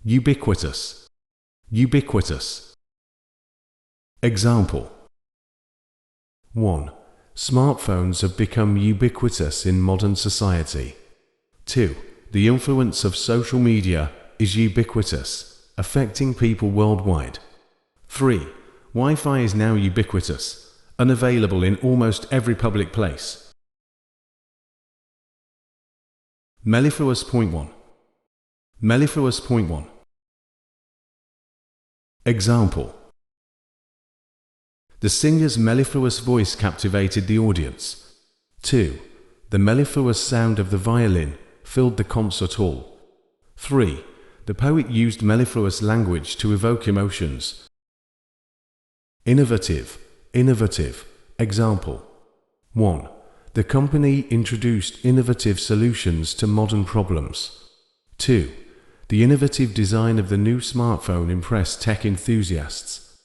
ubiquitous, ubiquitous. Example: 1. Smartphones have become ubiquitous in modern society. 2. The influence of social media is ubiquitous, affecting people worldwide. 3. Wi-Fi is now ubiquitous, unavailable in almost every public place. Mellifluous. Point 1. Mellifluous. Point 1. Example: the singer's mellifluous voice captivated the audience. 2. The mellifluous sound of the violin filled the concert hall. 3. The poet used mellifluous language to evoke emotions. Innovative, innovative. Example: 1. The company introduced innovative solutions to modern problems. 2. The innovative design of the new smartphone impressed tech enthusiasts.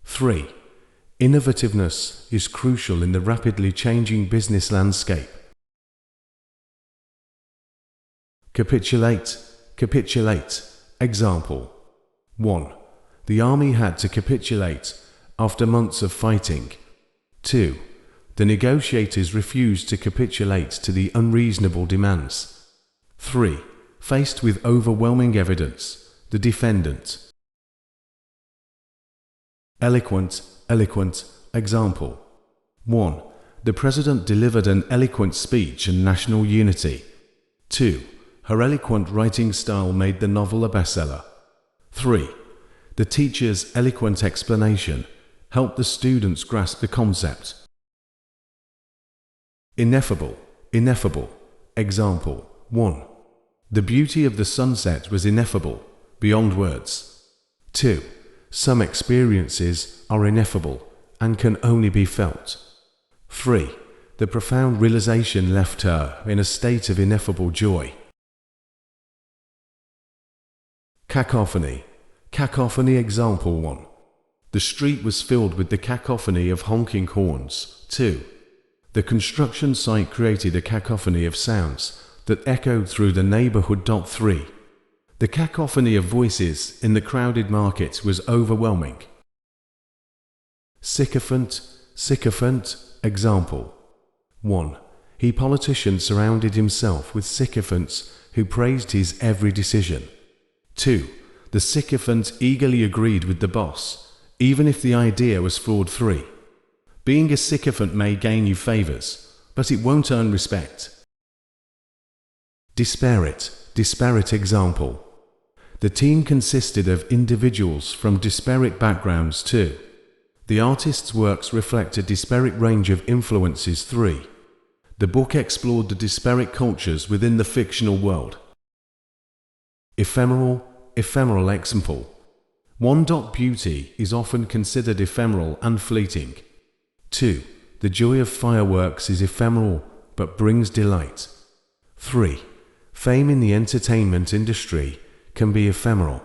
3. Innovativeness is crucial in the rapidly changing business landscape. Capitulate, capitulate. Example: 1. The army had to capitulate after months of fighting. 2. The negotiators refused to capitulate to the unreasonable demands. 3. Faced with overwhelming evidence, the defendant. Eloquent, eloquent. Example: 1. The president delivered an eloquent speech on national unity. 2. Her eloquent writing style made the novel a bestseller. 3. The teacher's eloquent explanation helped the students grasp the concept. Ineffable, ineffable. Example: 1. The beauty of the sunset was ineffable, beyond words. 2. Some experiences are ineffable and can only be felt. 3. The profound realization left her in a state of ineffable joy. Cacophony, cacophony. Example: 1. The street was filled with the cacophony of honking horns. 2. The construction site created a cacophony of sounds that echoed through the neighborhood. 3. The cacophony of voices in the crowded market was overwhelming. Sycophant, sycophant. Example: 1. He politician surrounded himself with sycophants who praised his every decision. 2. The sycophant eagerly agreed with the boss, even if the idea was flawed. 3. Being a sycophant may gain you favors, but it won't earn respect. Disparate, disparate. Example: the team consisted of individuals from disparate backgrounds. 2. The artist's works reflect a disparate range of influences. 3. The book explored the disparate cultures within the fictional world. Ephemeral, ephemeral. Example: 1. Beauty is often considered ephemeral and fleeting. 2. The joy of fireworks is ephemeral but brings delight. 3. Fame in the entertainment industry can be ephemeral.